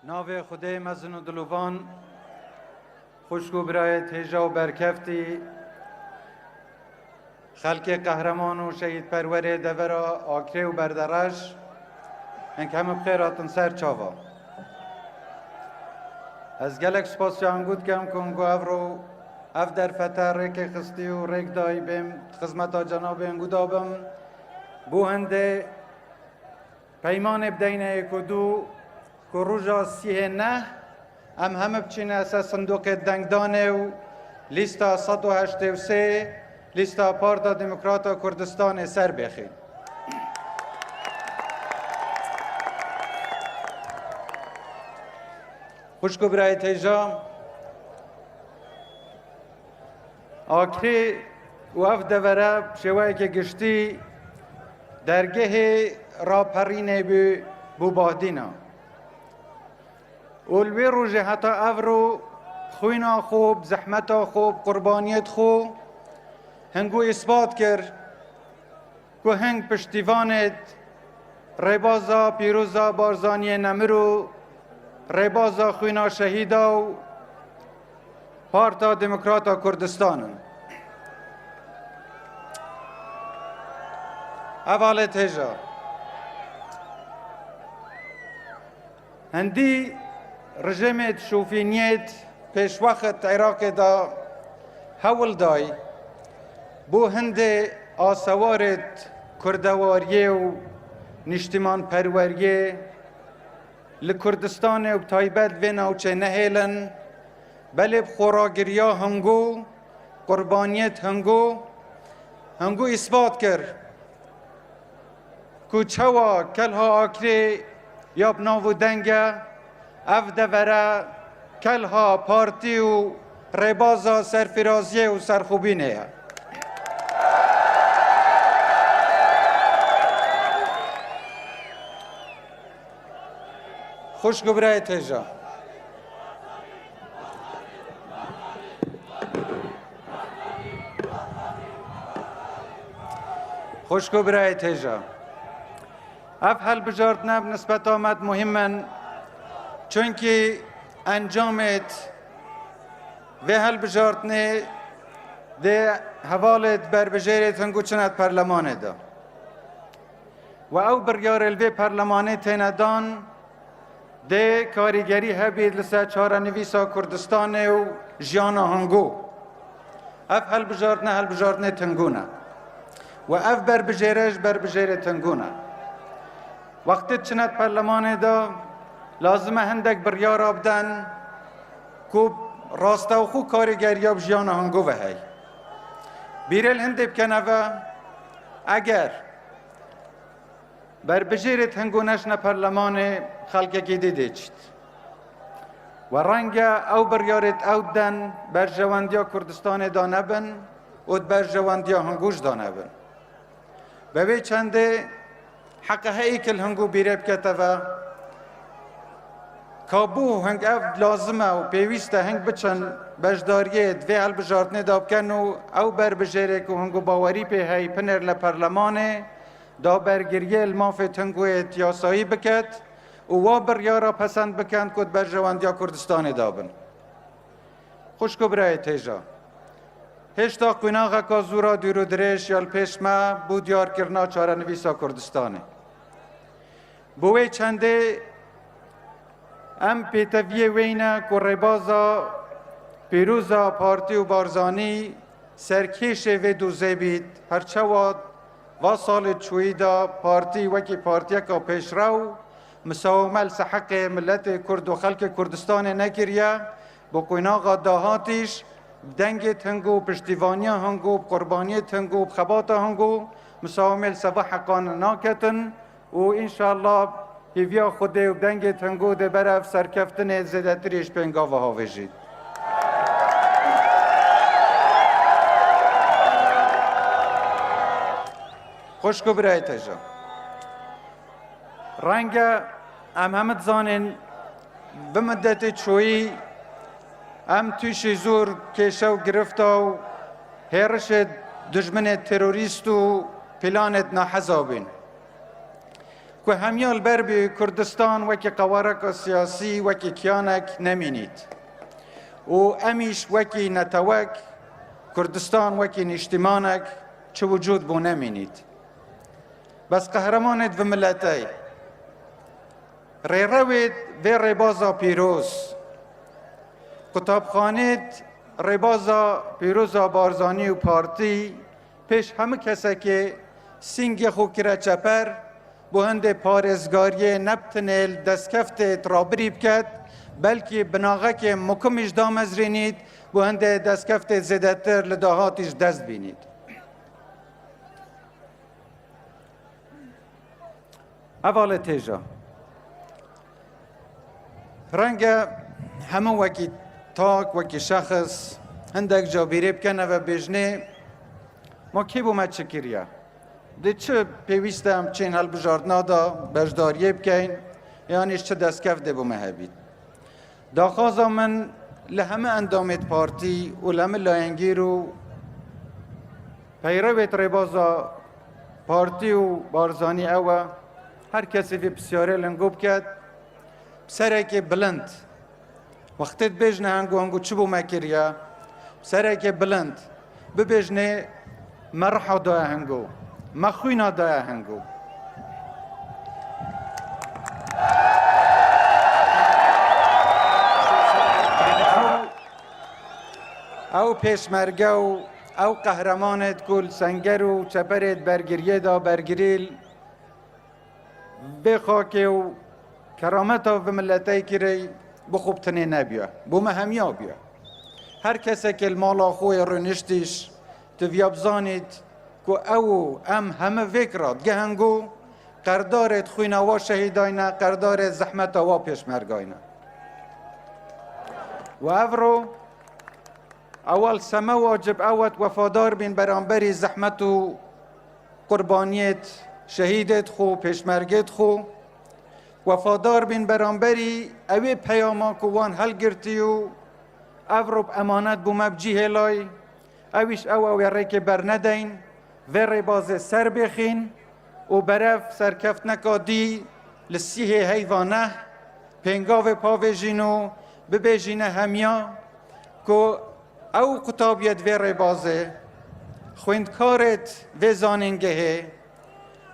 ناو خدای مزن و دلوان خوشگو برای تیجا و برکفتی خلق قهرمان و شهید پرور دورا آکره و بردرش انک همه بخیراتن سر چاوا از گلک سپاس انگود کم کنگو افرو اف در فتر ریک خستی و ریک دایی بیم خدمت جناب انگودا بم بو هنده پیمان بدینه کدو که روژا 39 ام همه بچین اساس صندوق دنگدانه و لیستا 183 لیستا پارتا دموکراتا کردستان سر بخین. خوشگو برای تیجا آکری و اف دوره شوایی که گشتی درگه را پرینه بو بادینا اولوی روژه حتی افرو خوینا خوب زحمتا خوب قربانیت خوب هنگو اثبات کرد که هنگ پشتیوانت ریبازا پیروزا بارزانی نمرو ریبازا خوینا شهیدا و پارتا دموکراتا کردستان اول تیجا هندی رژیمت شوفینیت پیش وقت عراق دا حول دای بو هند آسوارت کردواریه و نشتمان پروریه لکردستان و تایبت و نوچه نهیلن بله بخوراگریا هنگو قربانیت هنگو اثبات کرد که چوا کلها آکری یا بناو دنگه اف دوره کلها پارتی و ریبازا سرفرازیه و سرخوبینه خوشگو برای تیجا خوشگو برای تیجا اف حل بجارت نب نسبت آمد مهمن چونکه انجامت و حل بجارت نه ده حوالت بر بجیرت هنگو چند پرلمانه دا و او بریار الوی پرلمانه تیندان ده کاریگری هبید لسه چهار نویسا کردستان و جیانا هنگو اف حل بجارت نه تنگونه و اف بر بجیرش بر بجیر تنگونه وقتی چند پرلمانه دا لازمه هندک بریار بدن که راسته و خو کارگری و جیان هنگو وحی بیرل هنده بکنه و اگر بر بجیرت هنگو نشن پرلمان خلقه که دیده چید و رنگ او بریارت او دن بر جواندیا کردستان دانه بن و بر جواندیا هنگوش دانه بن ببی چنده حقه هایی که هنگو بیره بکته و کابو هنگ اف لازمه و پیوسته هنگ بچن بجداریت و حل بجارتنه داب کن و او بر بجیره که هنگو باوری پی های پنر لپرلمانه دا برگریه المافت هنگویت یاسایی بکت و بریارا پسند بکند کد بر جواندیا کردستان دابن خوشکو برای تیجا هشتا قناغا که زورا دیرو درش یال پیش ما بود یار کرنا چاره نویسا کردستانه بوی چنده ام پیتویه وینه که ریبازا پیروزا پارتی و بارزانی سرکیش و دوزه بید هرچه واد و سال چویدا پارتی وکی پارتی که پیش رو مساومل سحق ملت کرد و خلق کردستان نکریه با قناغا داهاتیش دنگ هنگو پشتیوانی هنگو قربانیت هنگو خبات هنگو مساومل سوا حقان ناکتن و انشاءالله هیویا خوده و دنگ هنگو ده برف سرکفتن زدتریش پنگا و هاویجید خوشکو برای تجا رنگ ام همت زانین بمدت چویی ام توی زور کشو گرفتا و هرش دجمن تروریست و پلانت نحزابین که همیال بر به کردستان وکی قوارک سیاسی وکی کیانک نمینید و امیش وکی نتوک کردستان وکی نشتمانک چه وجود بو نمینید بس قهرمانت و ملتی ریروید و ریبازا پیروز کتابخانت ریبازا پیروزا بارزانی و پارتی پیش همه کسی که سینگ خو کرا چپر بو هنده پارزگاری نبتنیل دستکفت ترابری بکد بلکه بناغه که مکمش دامز رینید بو هنده دستکفت زیدتر لداهاتش دست بینید. اول تیجا رنگ همه وکی تاک وکی شخص هندک جا بیره بکنه و بجنه ما کی بومد چکریه ده چه پیوسته هم چین حل بجاردنا دا بجداریه بکن یعنی چه دستکف ده بومه هبید دا خوازا من لهمه اندامت پارتی و لهمه لاینگیر و پیرویت ریبازا پارتی و بارزانی اوه هر کسی فی بسیاره لنگوب کرد سرک بلند وقتت بجنه هنگو چه بومه کریه سرک بلند ببجنه مرحا دا هنگو مخوینا دا هنگو او پیشمرگه و او قهرمانت کل سنگر و چپرت برگریه دا برگریل بخاکه و کرامت و ملتی کری بخوبتنه نبیا بومه همیا بیا هر کسی که المالا خوی رنشتیش تفیابزانید که او همه فکرات گهنگو قردارت خوینه و شهیداینا قردارت زحمت و پیشمرگاینا و افرو اول سمه واجب اوت وفادار بین برانبری زحمت و قربانیت شهیدت خو پیشمرگت خو وفادار بین برانبری اوی پیاما کوان هل گرتی و افرو امانت بومه بجیه لای اویش او ریک بر ندین و ریباز سر بخین و برف سرکفت نکادی لسیه حیوانه پنگاو پاوه جینو ببیجینه همیا که او کتابیت و ریبازه خویندکارت و زانینگه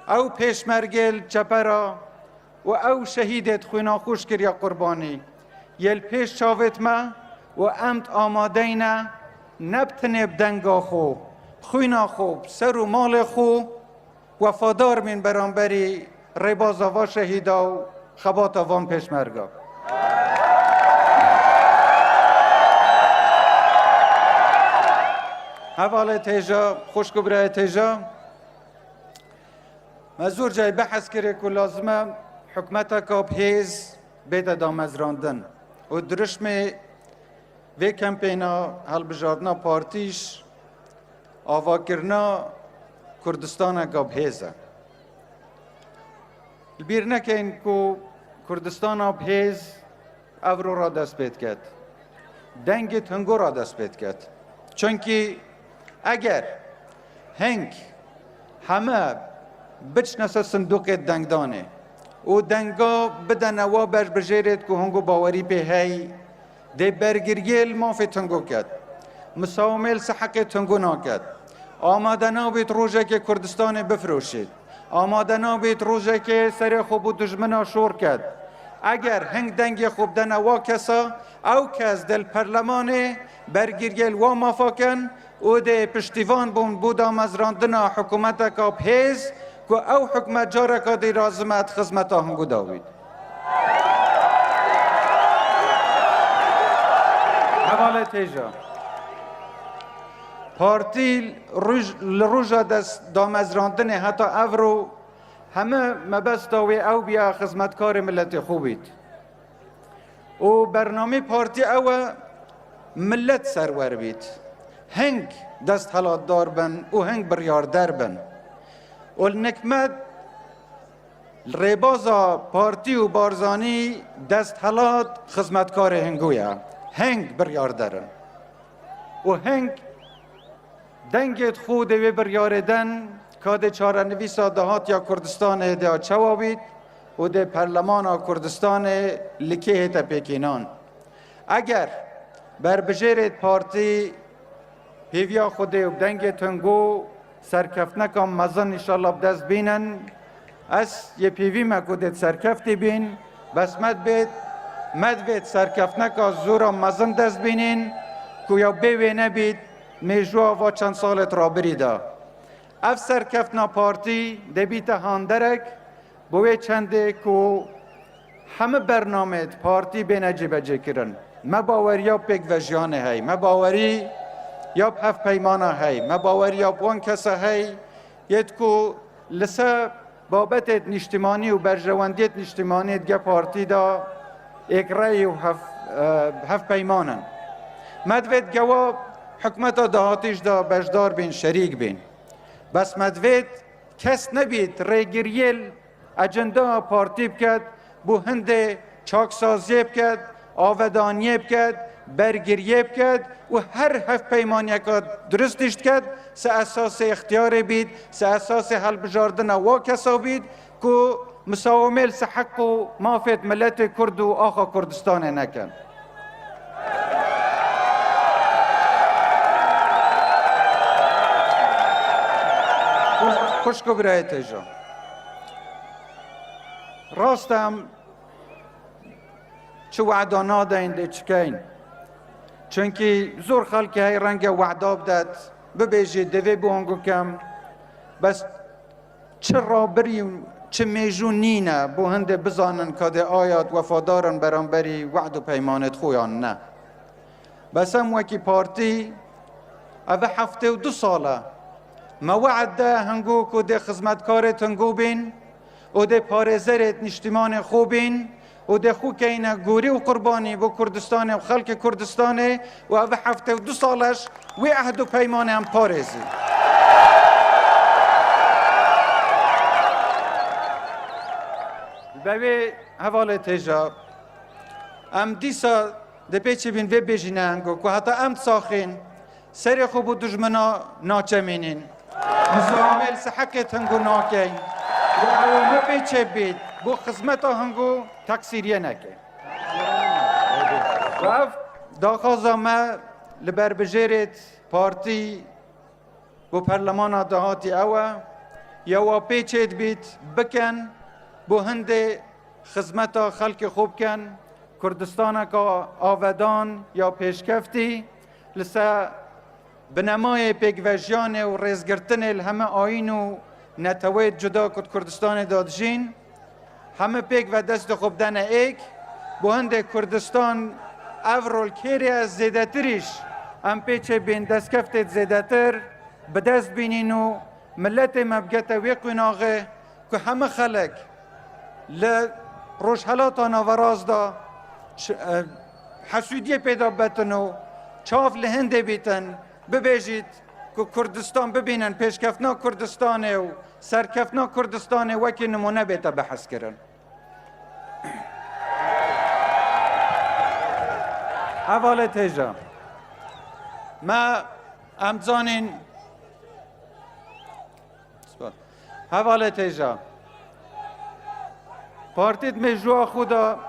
او پیشمرگل چپرا و او شهیدت خوینا خوش کریا قربانی یل پیش چاوت ما و امت آماده نه نبتنه بدنگا خو خوینا خوب سر و مال خو وفادار من برانبری ریبازا و شهیدا و خباتا وان پیشمرگا حواله تیجا خوشکو برای تیجا مزور جای بحث کرده که لازمه حکمتا که بهیز بیده دامز راندن و درشم وی کمپینا هل بجاردنا پارتیش آوا کرنا کردستان که بهیزه البیر نکن که کردستان بهیز افرو را دست بید کرد دنگ هنگو را دست بید کرد چونکه اگر هنگ همه بچنسه صندوق دنگدانه و دنگا بدن و برش بجیرد که هنگو باوری به هی ده برگریل مافی تنگو کرد مساومل سحق تنگو ناکد آماده نابید روژه که کردستان بفروشید آماده نابید روژه که سر خوب و دجمنا شور کرد اگر هنگ دنگ خوب دن و کسا او کس دل پرلمان برگریل و مافاکن او ده پشتیوان بودا مزراندنا حکومت که بهیز که او حکمت جاره که دی رازمت خزمت هنگو داوید حواله تیجا پارتی لروژا دست دامزراندن حتی افرو همه مبستاوی او بیا خدمتکار ملت خوبید و برنامه پارتی او ملت سرور بید هنگ دست حالات دار بن و هنگ بریاردر بن و النکمت ریبازا پارتی و بارزانی دست حالات خدمتکار هنگویا هنگ بریاردرن و هنگ دنگت خود و بریاردن کاد چاره نویسا دهات یا کردستان ده چوابید و ده پرلمان کردستان لکه تا پیکینان. اگر بر بجرد پارتی هیویا خوده و بدنگ تنگو سرکفتنکم مزن انشالله بدست بینن از یه پیوی مکودت سرکفتی بین بس مد بید سرکفتنکا زورا مزن دست بینین که یا بیوی نبید میجوا و چند سالت را بریده. اف سرکفتنا پارتی دبیت هاندرک بوی چنده که همه برنامه پارتی بین جبجه کرن. ما باوری یا پیک وجیانه هی، ما باوری یا هف پیمانه هی، ما باوری یا بوان کسا هی ید که لسه بابت نشتمانی و برجواندیت نشتمانی دیگه پارتی دا ایک رای و هف پیمانن. مدوید گوا حکمت دهاتیش دا بجدار بین شریک بین. بس مدوید کس نبید ریگریل اجنده پارتی بکد بو هنده چاکسازی بکد آودانیه بکد برگریه بکد و هر هف پیمانی که درستش کد سه اساس اختیار بید سه اساس حل بجاردن و کسا بید که مساومل سه حق و مافت ملت کرد و آخا کردستان نکن. خوشکو برای تجا راستم چه وعدانا داینده چکین چونکی زور خلقی های رنگ وعدا بدد ببیجی دوی بونگو کم بس چه رابری چه میجون نینه بو هنده بزانن که ده آیات وفادارن برانبری وعد و پیمانت خویان نه. بس هم وکی پارتی اوه 72 ساله ما وعد ده هنگو که ده خدمتکارت هنگو بین و ده پارزرت نشتمان خوبین و ده خو که اینه گوری و قربانی با کردستان و خلق کردستان و اوه 72 سالش و عهد و پیمان هم پارزی. بوی حواله تیجا ام دیسا ده پیچی بین وی بیجینه هنگو که حتی ام ساخین سری خوب و دجمنا ناچمینین مسامل سحقت هنگو ناکین و اوه پیچه بید بو خدمتا هنگو تقصیریه نکه. و اف داخازا ما لبر بجیرت پارتی بو پرلمان دهاتی اوه یا پیچه بید بکن بو هنده خدمتا خلق خوب کن کردستان که آودان یا پیشکفتی لسه بنمای پیگوژیان و ریزگرتن همه آین و نتوید جدا کد کردستان دادجین همه پیگ و دست خوب دن ایک بو هنده کردستان اورول کیری از زیدتریش هم پیچه بین دست کفتت زیدتر به دست بینین و ملت مبگت ویقوناغه که همه خلق لروشحلاتان وراز دا حسودیه پیدا بتن و چاف لهنده بیتن ببیجید که کردستان ببینن پیشکفتنا کردستانه و سرکفتنا کردستانه وکی نمونه بیتا بحث کرن. حواله تیجا ما امزانین حواله تیجا پارتید مجروع خدا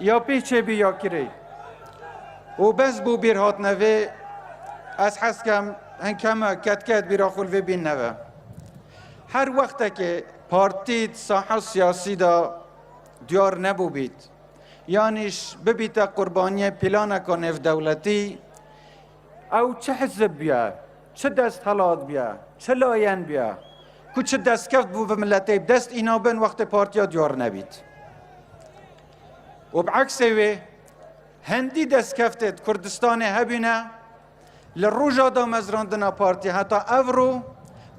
یا پیچه بیا کری و بس بو بیر هات نوه از حس کم هنکم کت بیرا خلوه بین نوه هر وقت که پارتید ساحه سیاسی دا دیار نبو بید یعنیش ببیت قربانی پلانک و نف دولتی او چه حزب بیا چه دست حالات بیا چه لاین بیا که چه دست کفت بو ملتی دست اینا بین وقت پارتیا دیار نبید و بعکس وی هندی دست کفتت کردستان هبینه لروجا دامزراندنا پارتی حتی اورو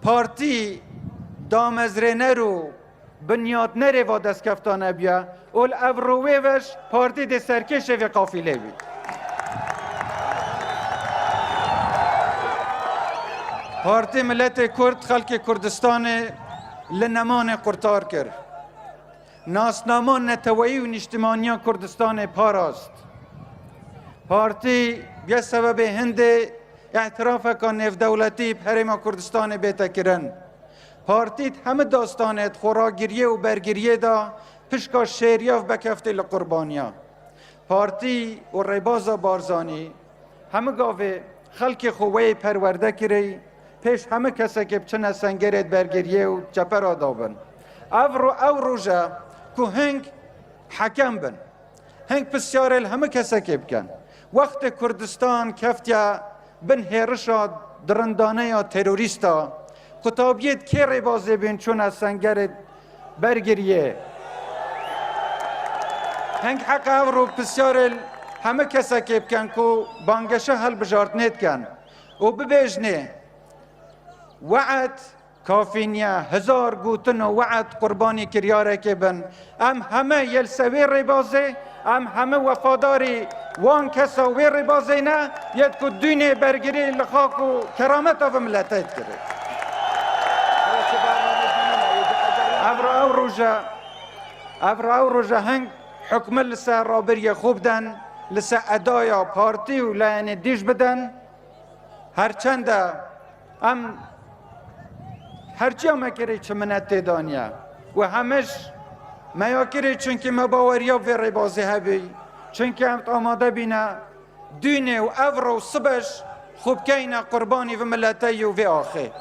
پارتی دامزرینه رو بنیاد نره و دست کفتانه بیا اول اورو ویوش پارتی ده سرکش و قافله بی پارتی ملت کرد خلق کردستان لنمان قرطار کرد ناسنامان نتوایی و نشتمانی کردستان پاراست پارتی بیا سبب هند اعتراف که نف دولتی بحرم کردستان بیتا کرن پارتیت همه داستانت خوراگیریه و برگیریه دا پشکا شیریاف بکفته لقربانیا. پارتی و ریبازا بارزانی همه گاوه خلق خواه پرورده کری پیش همه کسی که بچنه سنگرت برگیریه و چپر آدابن. او روژه که هنگ حکم بن، هنگ پسیار همه کسی که بکن. وقت کردستان کفتیا بن هیرشا درندانه یا تروریستا کتابیت که ریبازه بین چون از سنگرت برگیریه. هنگ حق او رو پسیار همه کسی که بکن که بانگشه حل بجارت نید کن و ببیجنه وعد کافینیا هزار گوتن و وعد قربانی کریاره که بن ام همه یلسوی ریبازه ام همه وفاداری وان کسا وی ریبازه نه ید که دونه برگیری لخاک و کرامت آف ملتایت کرد. افرا او روژه هنگ حکم لسا رابری خوب دن لسا ادایا پارتی و لین دیش بدن هرچنده ام هرچی هم کری چه منت دانیا و همش میا کری چونکه مباوریا و ریبازی هبی چونکه هم آماده بینه دونه و افر و صبش خوب که اینه قربانی و ملتی و آخه.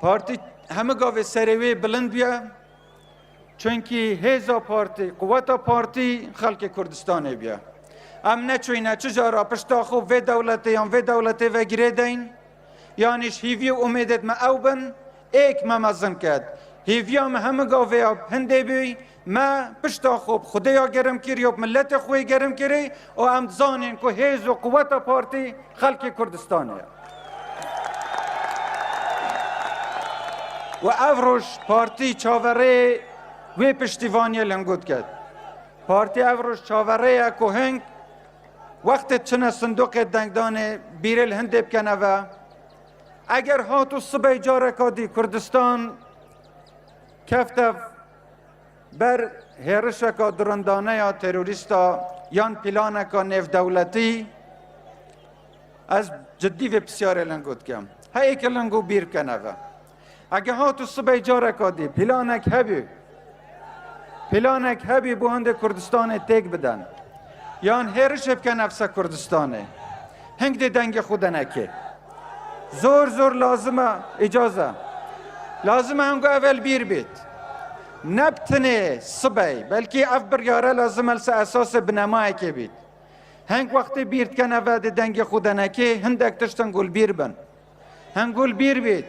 پارتی همه گاوه سروی بلند بیا چونکه هیزا پارتی قوتا پارتی خلق کردستانه بیا ام نچوینه چجارا پشتا خوب و دولتی یا و دولتی و گیره دین یعنیش هیوی امیدت ما او بن ایک ما مزن کرد هیوی هم همه گاوه هنده بی ما پشتا خوب خودیا گرم کری و ملت خوی گرم کری و ام زانین که هیز و قوتا پارتی خلق کردستانه و افروش پارتی چاوره وی پشتیوانی لنگود کرد. پارتی افروش چاوره که هنگ وقت چنه صندوق دنگدان بیرل هنده بکنه و اگر هاتو صبح جاره کادی کردستان کفتف بر هرشکا درندانه یا تروریستا یان پلانکا نف دولتی از جدی و بسیار لنگود کم هایی که لنگو بیر کنه و اگه هاتو صبح جاره کادی پلانک هبی بوهند کردستان تیک بدن یان هرش بکن نفس کردستانه هنگ دی دنگ خودنکه زور لازمه اجازه لازمه هنگو اول بیر بید نبتنه صبح بلکه اف بریاره لازم الس اساس بنمایه که بید هنگ وقتی بیرد کنه و دی دنگ خودنکه هندک تشتن گل بیر بن هنگول بیر بید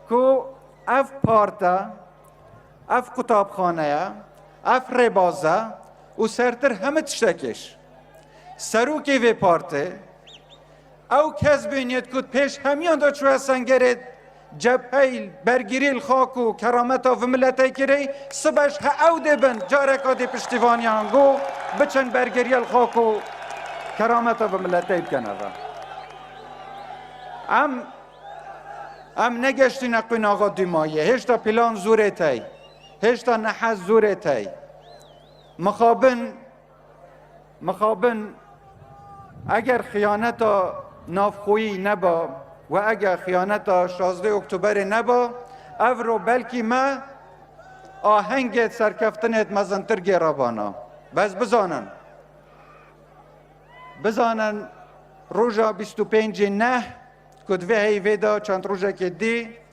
که اف پارتا اف کتابخانه اف ریبازه و سرتر همه تشتکش سروکی و پارته او کس بینید کد پیش همیان دا چوه سنگرد جبهیل برگیری الخاک و کرامت و ملتی کری صبحش ها او ده بند جارکا دی پشتیوانی هنگو بچن برگیری الخاک و کرامت و ملتی بکنه ام نگشتی نقوین آقا دیمایه هشتا پلان زوره تای هشتا نحس زوره تای مخابن اگر خیانت نافخویی نبا و اگر خیانت 16 اکتبر نبا او بلکی ما آهنگت سرکفتنت مزنتر گیرابانا بس بزانن روژا 25 نه کدوه هیویدا چند روژا که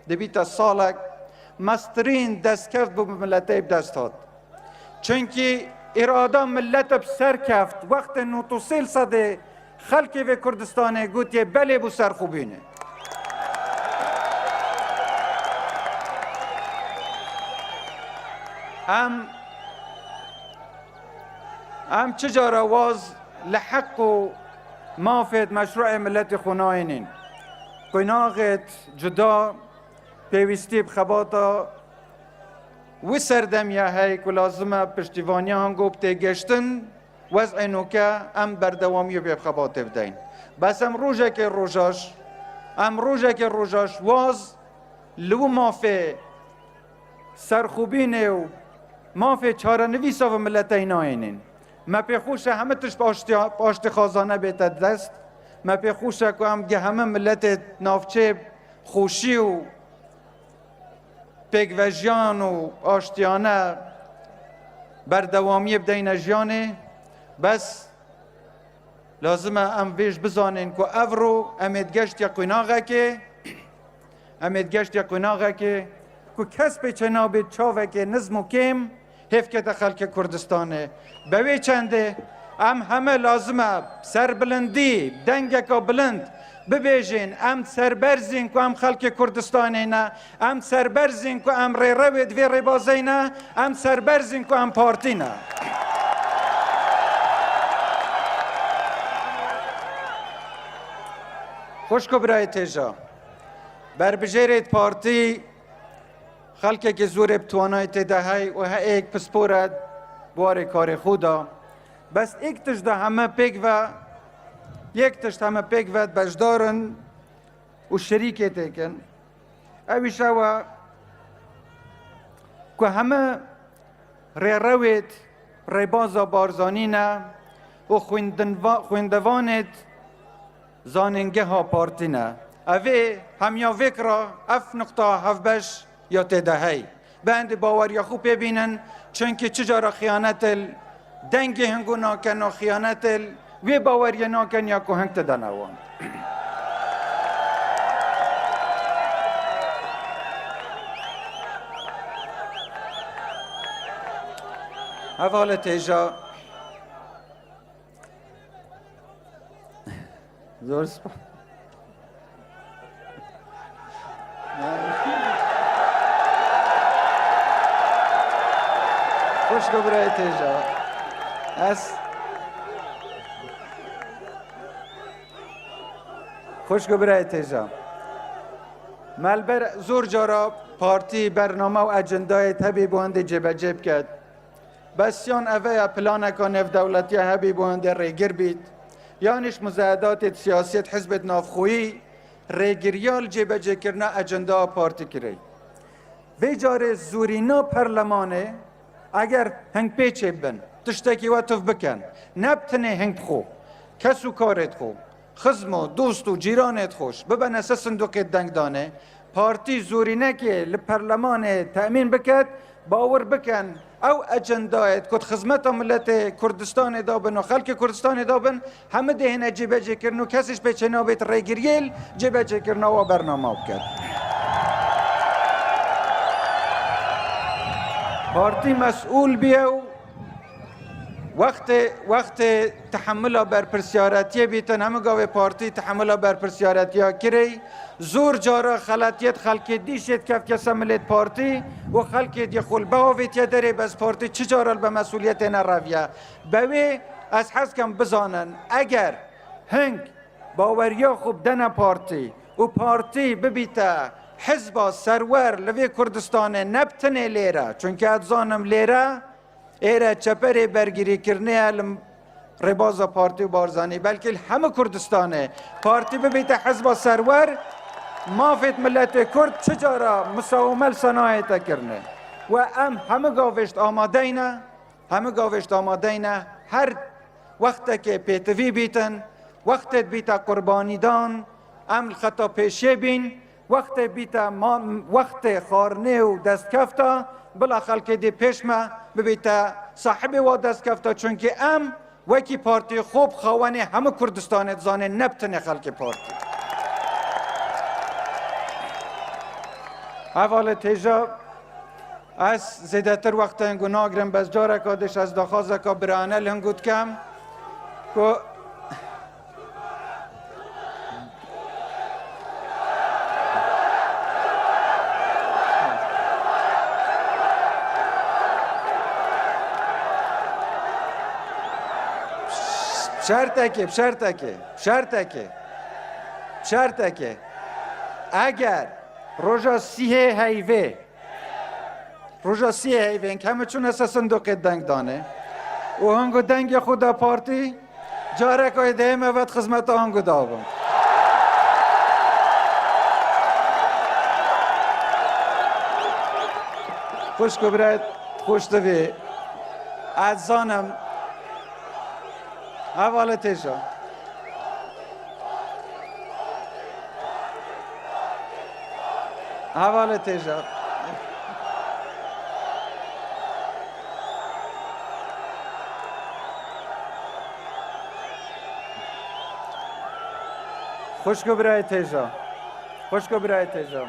بیتا سالک مسترین دستکفت بو ملتی بدست هاد چونکه اراده ملت بسر کفت وقت نوتوسیل صده خلقی و کردستانه گوتیه بله بو سر خوبینه ام چجار آواز لحق و مافد مشروع ملت خوناینین قناغت جدا پیوستی بخباتا و سردمیه هی که لازمه پشتیوانی هنگو بتگشتن وضع نوکه ام بردوامی و بخباته بدین بس ام روژه که روژاش واز لو مافه سرخوبینه و ما فی چاره نویسا و ملت اینا اینین ما پی خوشه همه تش پاشت خازانه بیت دست ما پی خوشه که همه ملت نافچه خوشی و پیگوژیان و آشتیانه بردوامی بدین جیانه بس لازمه ام ویش بزانین که افرو امید گشت یقیناغه که کس به چناب چاوه که نظم و کم هفکت خلق کردستانه بوی چنده ام همه لازمه سربلندی دنگه که بلند ببیجین ام سربرزین که ام خلق کردستانه نه ام سربرزین که ام ری روید وی ری بازی نه ام سربرزین که ام پارتی نه خوشکو برای تیجا بر بجیرید پارتی خلقه که زور بتوانای تدهی و ها ایک پسپورد بوار کار خودا بس ایک تشت همه پیگ و بجدارن و شریکه تکن اوی شوا که همه ری روید ری بازا بارزانینه و خویندوانت زاننگه ها پارتی نه اوی همیا وکرا اف نقطه هفبش یا تدهی بند باور یا خوب ببینن چونکه چجارا خیانت دنگ هنگو ناکن و خیانت وی باور یا ناکن یا که هنگ تدنوان حوال تیجا زور سپا خوشگو برای تیجا خوشگو برای تیجا ملبر زور جارا پارتی برنامه و اجندای تبی بوانده جب جب کرد بسیان اوه پلانه کنف دولتی هبی بوانده ریگر بید یانش مزایدات سیاسیت حزب نافخویی ریگریال جب جب کرنا اجندا پارتی کری وی جار زورینا پرلمانه اگر هنگ پیچه بن تشتکی واتف بکن نبتنه هنگ خو کسو کارت خو خزم و دوست و جیرانت خوش ببن اساس صندوق دنگ دانه پارتی زورینه که لپرلمان تأمین بکد باور بکن او اجندایت کد خدمت ملت کردستان دابن و خلق کردستان دابن همه دهنه جبه جه کرنو کسیش به چنابت ریگریل جبه جه کرنو و برنامه بکد پارتی مسئول بیو وقت تحمل بر پرسیارتی بیتن همه گاوه پارتی تحمل بر پرسیارتی ها کری زور جارا خلطیت خلق دیشت کف کسا ملت پارتی و خلق دی خلباویت یا داره بس پارتی چه جارا به مسئولیت نرویه بوی از حس کم بزانن اگر هنگ باوریا خوب دن پارتی و پارتی ببیته حزب سرور لوی کردستان نبتنه لیره چونکه ادزانم لیره ایره چپر برگیری کرنه رباز پارتی و بارزانی بلکه همه کردستانه پارتی ببیت حزب سرور مافت ملت کرد چجارا مساومل صنایت کرنه و همه گاوشت آماده اینه هر وقت که پیتوی بیتن وقت بیتا قربانی دان خطا پیشه بین وقت خارنه و دست کفتا بلا خلق دی پیش ما ببیتا صاحب و دست کفتا چونکه وکی پارتی خوب خوانه همه کردستان زانه نبتنه خلق پارتی اول تیجا از زیدتر وقت انگو ناگرم بس جاره کادش از دخوازه که برانه لنگود کم که شرطه اگر روژا سیه هیوه که همه چون اساس صندوق دنگ دانه و هنگو دنگ خدا پارتی جاره که دیمه وقت خدمت هنگو دابم خوشکو برد خوش دوی از زانم حواله تیجا حواله تیجا خوشگو برای تیجا خوشگو برای تیجا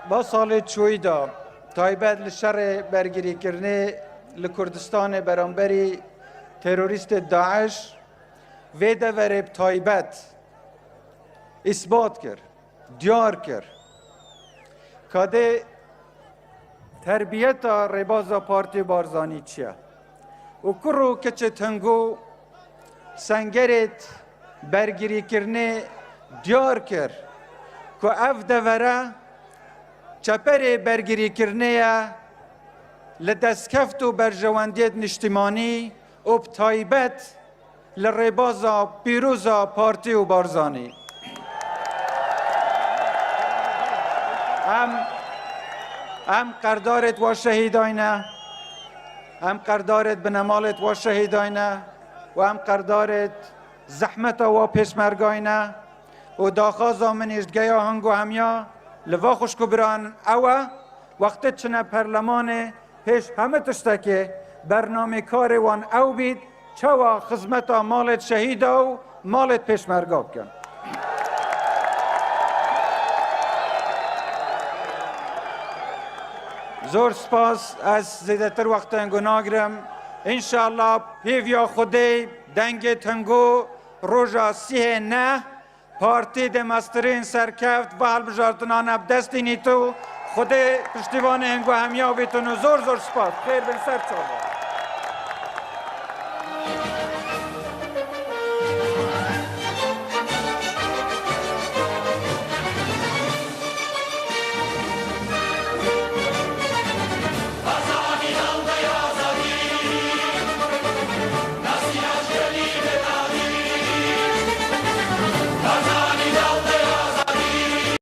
با سال چوی دا تایبت لشر برگیری کرنه لکردستان برانبری تروریست داعش و دورب تایبت اثبات کرد دیار کرد که تربیت رباز پارتی بارزانی چیه و کرو کچه تنگو سنگرت برگیری کرنه دیار کرد که اف دوره چپر برگیری کرنه لدستکفت و برجواندیت نشتیمانی و بتایبت لربازا پیروزا پارتی و بارزانی هم قردارت و شهیداینه هم قردارت بنمالت و شهیداینه و هم قردارت زحمت و پیشمرگاینه و داخازا من اشتگاه هنگو همیا لوا خوشکو بران اوه وقتی چنه پرلمان پیش همه تشتکه برنامه کار وان او بید چوا خدمت مالت شهید و مالت پیشمرگا کن زور سپاس از زیدتر وقت انگو ناگرم انشاءالله پیویا خودی دنگ تنگو روژا سیه نه پارتی دمسترین سرکفت و حل بجارتنان اب دستی نیتو خود پشتیوان انگو همیا بیتونو زور سپاس خیر بن سر چابا